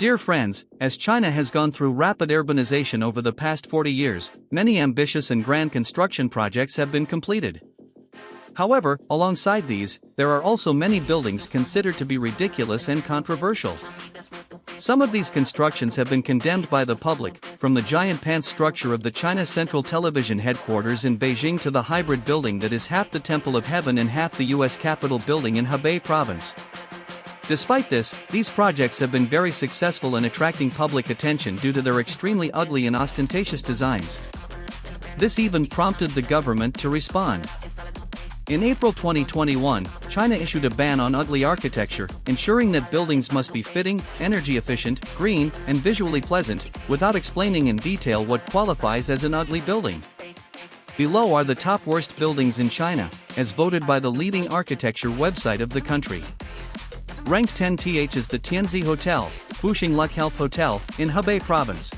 Dear friends, as China has gone through rapid urbanization over the past 40 years, many ambitious and grand construction projects have been completed. However, alongside these, there are also many buildings considered to be ridiculous and controversial. Some of these constructions have been condemned by the public, from the giant pants structure of the China Central Television headquarters in Beijing to the hybrid building that is half the Temple of Heaven and half the U.S. Capitol building in Hebei province. Despite this, these projects have been very successful in attracting public attention due to their extremely ugly and ostentatious designs. This even prompted the government to respond. In April 2021, China issued a ban on ugly architecture, ensuring that buildings must be fitting, energy efficient, green, and visually pleasant, without explaining in detail what qualifies as an ugly building. Below are the top worst buildings in China, as voted by the leading architecture website of the country. Ranked 10th is the Tianzi Hotel, Fuxing Luck Health Hotel, in Hebei province.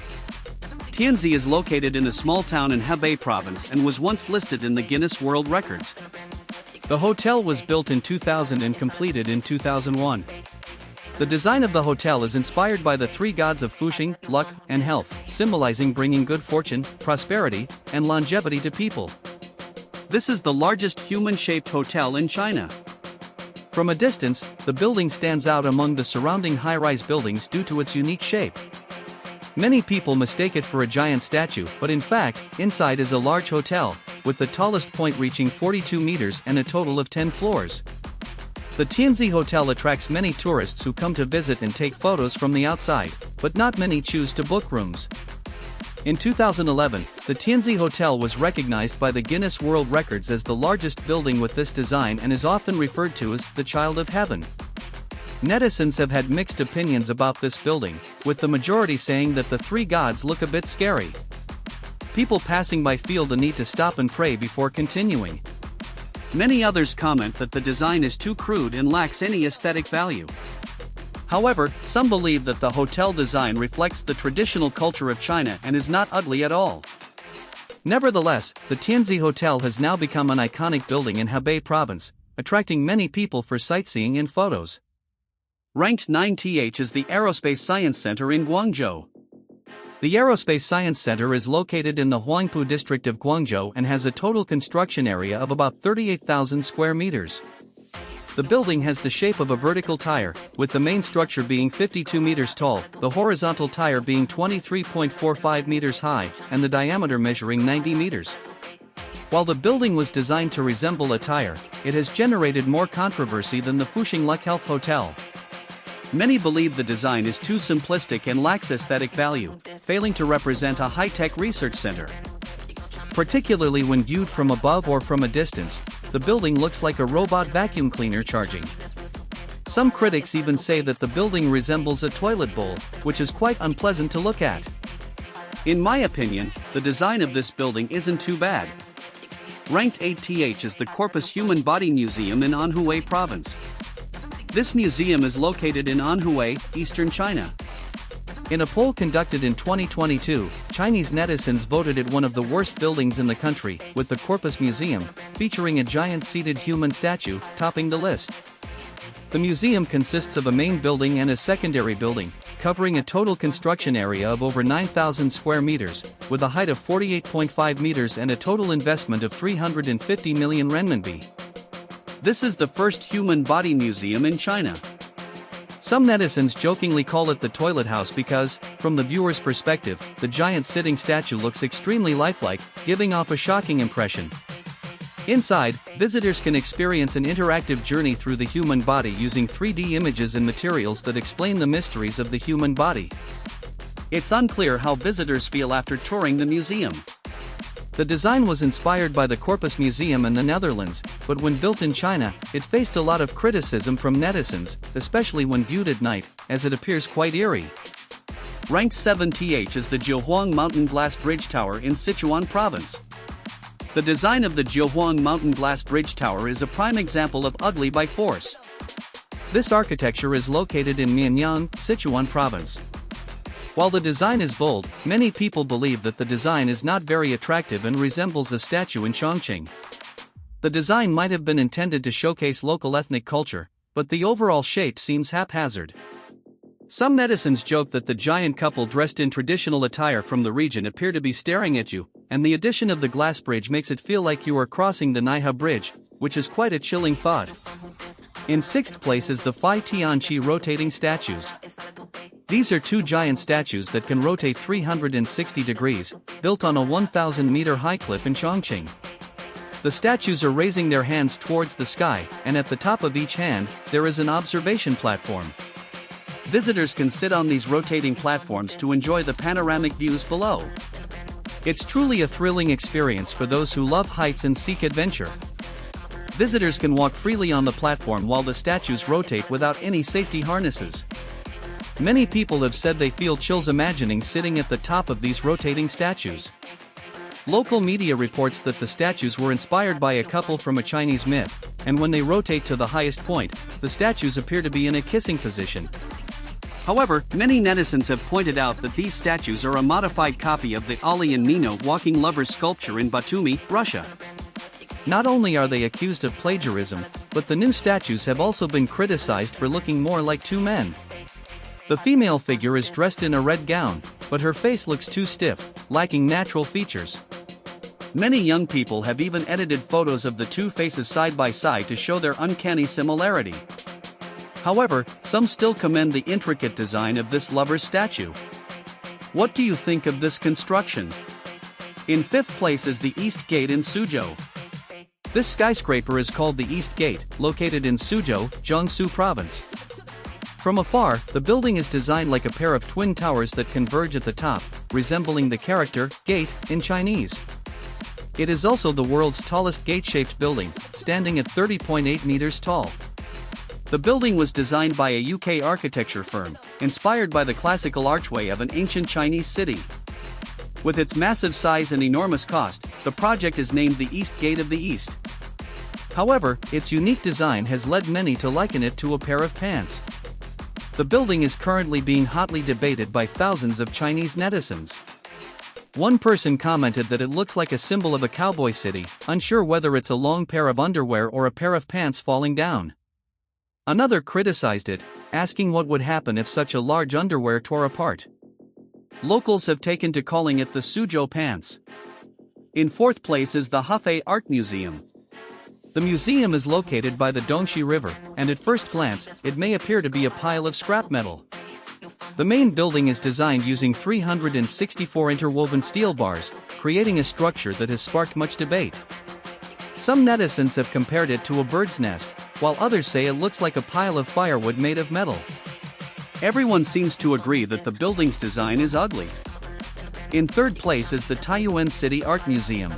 Tianzi is located in a small town in Hebei province and was once listed in the Guinness World Records. The hotel was built in 2000 and completed in 2001. The design of the hotel is inspired by the three gods of Fuxing, luck, and health, symbolizing bringing good fortune, prosperity, and longevity to people. This is the largest human-shaped hotel in China. From a distance, the building stands out among the surrounding high-rise buildings due to its unique shape. Many people mistake it for a giant statue, but in fact, inside is a large hotel, with the tallest point reaching 42 meters and a total of 10 floors. The Tianzi Hotel attracts many tourists who come to visit and take photos from the outside, but not many choose to book rooms. In 2011, the Tianzi Hotel was recognized by the Guinness World Records as the largest building with this design and is often referred to as the Child of Heaven. Netizens have had mixed opinions about this building, with the majority saying that the three gods look a bit scary. People passing by feel the need to stop and pray before continuing. Many others comment that the design is too crude and lacks any aesthetic value. However, some believe that the hotel design reflects the traditional culture of China and is not ugly at all. Nevertheless, the Tianzi Hotel has now become an iconic building in Hebei province, attracting many people for sightseeing and photos. Ranked 9th is the Aerospace Science Center in Guangzhou. The Aerospace Science Center is located in the Huangpu district of Guangzhou and has a total construction area of about 38,000 square meters. The building has the shape of a vertical tire, with the main structure being 52 meters tall, the horizontal tire being 23.45 meters high, and the diameter measuring 90 meters. While the building was designed to resemble a tire, it has generated more controversy than the Fuxing Luck Health Hotel. Many believe the design is too simplistic and lacks aesthetic value, failing to represent a high-tech research center. Particularly when viewed from above or from a distance, the building looks like a robot vacuum cleaner charging. Some critics even say that the building resembles a toilet bowl, which is quite unpleasant to look at. In my opinion, the design of this building isn't too bad. Ranked 8th is the Corpus Human Body Museum in Anhui Province. This museum is located in Anhui, eastern China. In a poll conducted in 2022, Chinese netizens voted it one of the worst buildings in the country, with the Corpus Museum, featuring a giant seated human statue, topping the list. The museum consists of a main building and a secondary building, covering a total construction area of over 9,000 square meters, with a height of 48.5 meters and a total investment of 350 million renminbi. This is the first human body museum in China. Some netizens jokingly call it the toilet house because, from the viewer's perspective, the giant sitting statue looks extremely lifelike, giving off a shocking impression. Inside, visitors can experience an interactive journey through the human body using 3D images and materials that explain the mysteries of the human body. It's unclear how visitors feel after touring the museum. The design was inspired by the Corpus Museum in the Netherlands, but when built in China, it faced a lot of criticism from netizens, especially when viewed at night, as it appears quite eerie. Ranked 7th is the Jiuhuang Mountain Glass Bridge Tower in Sichuan Province. The design of the Jiuhuang Mountain Glass Bridge Tower is a prime example of ugly by force. This architecture is located in Mianyang, Sichuan Province. While the design is bold, many people believe that the design is not very attractive and resembles a statue in Chongqing. The design might have been intended to showcase local ethnic culture, but the overall shape seems haphazard. Some netizens joke that the giant couple dressed in traditional attire from the region appear to be staring at you, and the addition of the glass bridge makes it feel like you are crossing the Naiha Bridge, which is quite a chilling thought. In 6th place is the Phi Tianqi rotating statues. These are two giant statues that can rotate 360 degrees, built on a 1,000-meter high cliff in Chongqing. The statues are raising their hands towards the sky, and at the top of each hand, there is an observation platform. Visitors can sit on these rotating platforms to enjoy the panoramic views below. It's truly a thrilling experience for those who love heights and seek adventure. Visitors can walk freely on the platform while the statues rotate without any safety harnesses. Many people have said they feel chills imagining sitting at the top of these rotating statues. Local media reports that the statues were inspired by a couple from a Chinese myth, and when they rotate to the highest point, the statues appear to be in a kissing position. However, many netizens have pointed out that these statues are a modified copy of the Ali and Nino walking lovers sculpture in Batumi, Russia. Not only are they accused of plagiarism, but the new statues have also been criticized for looking more like two men. The female figure is dressed in a red gown, but her face looks too stiff, lacking natural features. Many young people have even edited photos of the two faces side by side to show their uncanny similarity. However, some still commend the intricate design of this lover's statue. What do you think of this construction? In 5th place is the East Gate in Suzhou. This skyscraper is called the East Gate, located in Suzhou, Jiangsu Province. From afar, the building is designed like a pair of twin towers that converge at the top, resembling the character gate in Chinese. It is also the world's tallest gate-shaped building, standing at 30.8 meters tall. The building was designed by a UK architecture firm, inspired by the classical archway of an ancient Chinese city. With its massive size and enormous cost, the project is named the East Gate of the East. However, its unique design has led many to liken it to a pair of pants. The building is currently being hotly debated by thousands of Chinese netizens. One person commented that it looks like a symbol of a cowboy city, unsure whether it's a long pair of underwear or a pair of pants falling down. Another criticized it, asking what would happen if such a large underwear tore apart. Locals have taken to calling it the Suzhou Pants. In 4th place is the Hefei Art Museum. The museum is located by the Dongxi River, and at first glance, it may appear to be a pile of scrap metal. The main building is designed using 364 interwoven steel bars, creating a structure that has sparked much debate. Some netizens have compared it to a bird's nest, while others say it looks like a pile of firewood made of metal. Everyone seems to agree that the building's design is ugly. In 3rd place is the Taiyuan City Art Museum.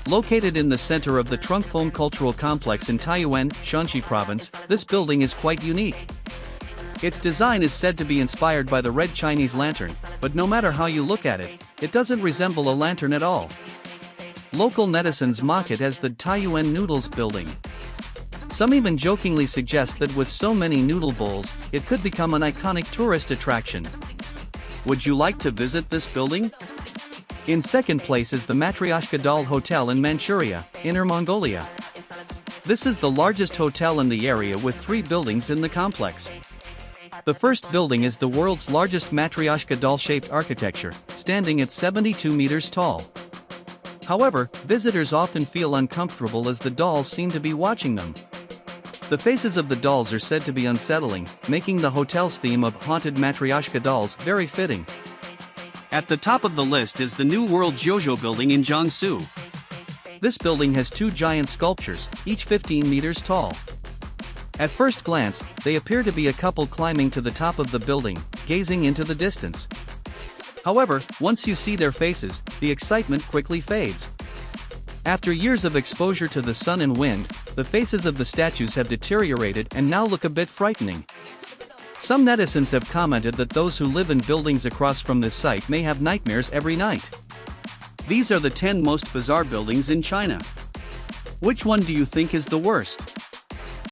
Located in the center of the Trungfeng Cultural Complex in Taiyuan, Shanxi Province, this building is quite unique. Its design is said to be inspired by the red Chinese lantern, but no matter how you look at it, it doesn't resemble a lantern at all. Local netizens mock it as the Taiyuan Noodles Building. Some even jokingly suggest that with so many noodle bowls, it could become an iconic tourist attraction. Would you like to visit this building? In 2nd place is the Matryoshka Dal Hotel in Manchuria, Inner Mongolia. This is the largest hotel in the area with 3 buildings in the complex. The first building is the world's largest Matryoshka doll-shaped architecture, standing at 72 meters tall. However, visitors often feel uncomfortable as the dolls seem to be watching them. The faces of the dolls are said to be unsettling, making the hotel's theme of haunted Matryoshka dolls very fitting. At the top of the list is the New World Jiuzhou building in Jiangsu. This building has 2 giant sculptures, each 15 meters tall. At first glance, they appear to be a couple climbing to the top of the building, gazing into the distance. However, once you see their faces, the excitement quickly fades. After years of exposure to the sun and wind, the faces of the statues have deteriorated and now look a bit frightening. Some netizens have commented that those who live in buildings across from this site may have nightmares every night. These are the 10 most bizarre buildings in China. Which one do you think is the worst?